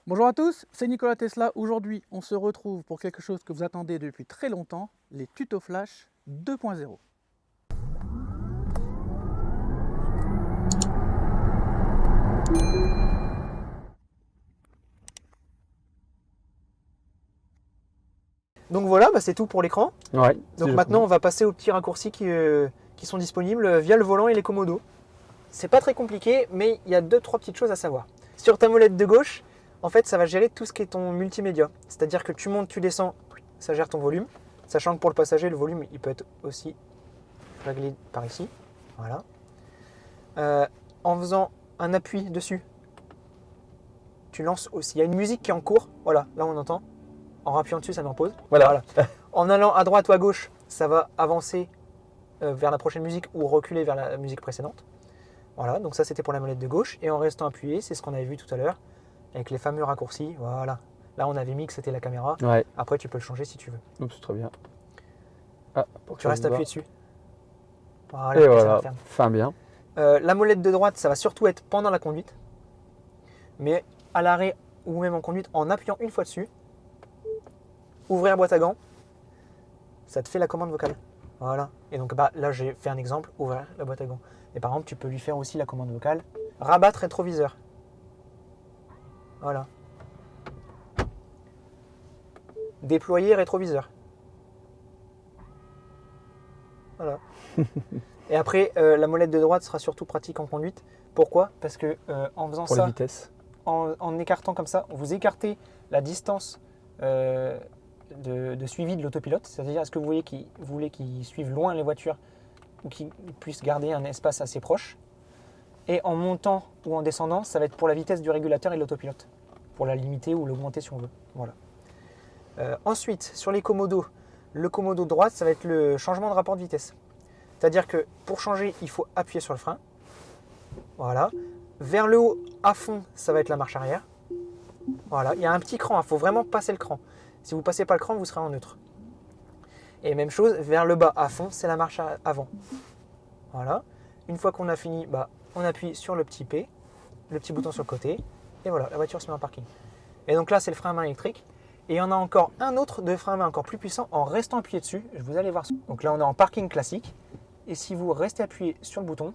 Bonjour à tous, c'est Nikola Tesla. Aujourd'hui, on se retrouve pour quelque chose que vous attendez depuis très longtemps, les tutos flash 2.0. Donc voilà, c'est tout pour l'écran. Ouais, Donc maintenant, on va passer aux petits raccourcis qui sont disponibles via le volant et les commodos. C'est pas très compliqué, mais il y a 2-3 petites choses à savoir. Sur ta molette de gauche, en fait, ça va gérer tout ce qui est ton multimédia. C'est-à-dire que tu montes, tu descends, ça gère ton volume. Sachant que pour le passager, le volume, il peut être aussi réglé par ici. Voilà. En faisant un appui dessus, tu lances aussi. Il y a une musique qui est en cours. Voilà, là on entend. En appuyant dessus, ça met en pause. Voilà. En allant à droite ou à gauche, ça va avancer vers la prochaine musique ou reculer vers la musique précédente. Voilà, donc ça c'était pour la molette de gauche. Et en restant appuyé, c'est ce qu'on avait vu tout à l'heure avec les fameux raccourcis. Voilà. Là, on avait mis que c'était la caméra. Ouais. Après, tu peux le changer si tu veux. Donc c'est très bien. Ah, pour que Tu ça restes se voit. appuyé dessus. Voilà, Et ça voilà, referme. fin bien. La molette de droite, ça va surtout être pendant la conduite. Mais à l'arrêt ou même en conduite, en appuyant une fois dessus, ouvrir boîte à gants, ça te fait la commande vocale. Voilà. Et donc là, j'ai fait un exemple, ouvrir la boîte à gants. Et par exemple, tu peux lui faire aussi la commande vocale, rabattre rétroviseur. Voilà. Déployer rétroviseur. Voilà. Et après, la molette de droite sera surtout pratique en conduite. Pourquoi? Parce que en faisant Pour les ça, vitesses. en écartant comme ça, vous écartez la distance de suivi de l'autopilote. C'est-à-dire, est-ce que vous voulez qu'il suive loin les voitures ou qu'il puisse garder un espace assez proche? Et en montant ou en descendant, ça va être pour la vitesse du régulateur et de l'autopilote. Pour la limiter ou l'augmenter si on veut. Voilà. Ensuite, sur les commodos, le commodo droite, ça va être le changement de rapport de vitesse. C'est-à-dire que pour changer, il faut appuyer sur le frein. Voilà. Vers le haut, à fond, ça va être la marche arrière. Voilà. Il y a un petit cran, il faut vraiment passer le cran. Si vous ne passez pas le cran, vous serez en neutre. Et même chose, vers le bas, à fond, c'est la marche avant. Voilà. Une fois qu'on a fini, on appuie sur le petit P, le petit bouton sur le côté. Et voilà, la voiture se met en parking. Et donc là, c'est le frein à main électrique. Et il y en a encore un autre de frein à main encore plus puissant en restant appuyé dessus. Vous allez voir. Donc là, on est en parking classique. Et si vous restez appuyé sur le bouton,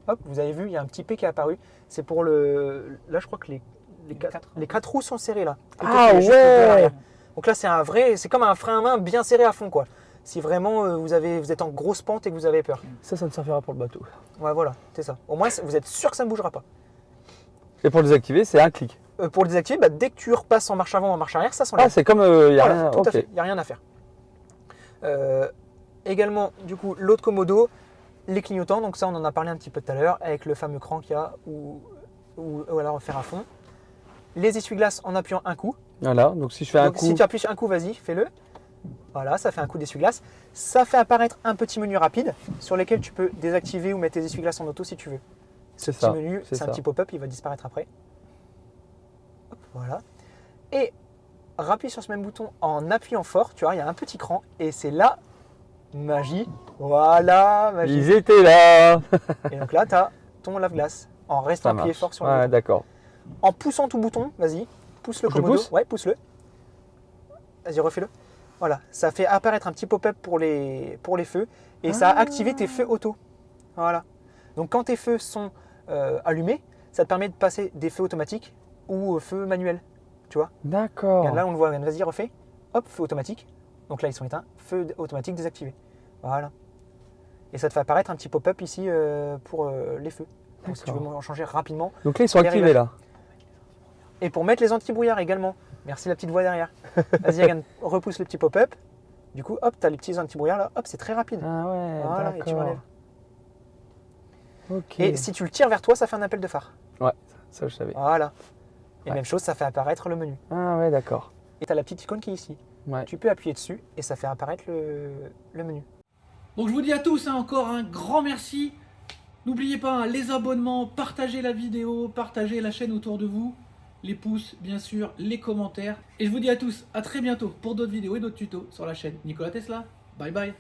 hop, vous avez vu, il y a un petit P qui est apparu. C'est pour le... Là, je crois que les quatre roues sont serrées là. Ah Juste de ouais. l'arrière. Donc là, c'est comme un frein à main bien serré à fond, quoi. Si vraiment vous êtes en grosse pente et que vous avez peur. Ça ne servira pour le bateau. Ouais, voilà, c'est ça. Au moins, vous êtes sûr que ça ne bougera pas. Et pour le désactiver, c'est un clic. Pour le désactiver, dès que tu repasses en marche avant ou en marche arrière, ça s'enlève. Ah, c'est comme il y a Voilà, rien. tout à Ok. fait, il n'y a rien à faire. Également, du coup, l'autre commodo, les clignotants. Donc ça, on en a parlé un petit peu tout à l'heure avec le fameux cran qu'il y a ou alors faire à fond. Les essuie-glaces en appuyant un coup. Voilà. Donc si je fais un Donc coup. si tu appuies sur un coup, vas-y, fais-le. Voilà, ça fait un coup d'essuie-glace. Ça fait apparaître un petit menu rapide sur lequel tu peux désactiver ou mettre tes essuie-glaces en auto si tu veux. C'est Ce ça. petit menu, c'est un petit pop-up, il va disparaître après. Hop, voilà. Et rappuie sur ce même bouton en appuyant fort, tu vois, il y a un petit cran et c'est là, magie. Voilà, magie. Ils étaient là. Et donc là, tu as ton lave-glace en restant Ça appuyé marche. fort sur le Ouais, bouton. d'accord. En poussant tout bouton, vas-y, pousse le Je commodo. pousse Ouais, pousse-le. Vas-y, refais-le. Voilà, ça fait apparaître un petit pop-up pour les feux et ça a activé tes feux auto. Voilà. Donc quand tes feux sont allumés, ça te permet de passer des feux automatiques ou feux manuels. Tu vois? D'accord. Regarde, là, on le voit. Vas-y, refais. Hop, feu automatique. Donc là, ils sont éteints. Feu automatique désactivé. Voilà. Et ça te fait apparaître un petit pop-up ici pour les feux. Donc, si tu veux en changer rapidement. Donc là, ils sont les activés réglages. là. Et pour mettre les anti-brouillards également. Merci la petite voix derrière. Vas-y, regarde, repousse le petit pop-up. Du coup, hop, tu as les petits anti-brouillards là. Hop, c'est très rapide. Ah ouais. Voilà, et tu D'accord. enlèves. Ok. Et si tu le tires vers toi, ça fait un appel de phare. Ouais, ça je savais. Voilà. Et Ouais. même chose, ça fait apparaître le menu. Ah ouais, d'accord. Et tu as la petite icône qui est ici. Ouais. Tu peux appuyer dessus et ça fait apparaître le menu. Donc je vous dis à tous encore un grand merci. N'oubliez pas les abonnements, partagez la vidéo, partagez la chaîne autour de vous, les pouces bien sûr, les commentaires. Et je vous dis à tous à très bientôt pour d'autres vidéos et d'autres tutos sur la chaîne Nikola Tesla. Bye bye.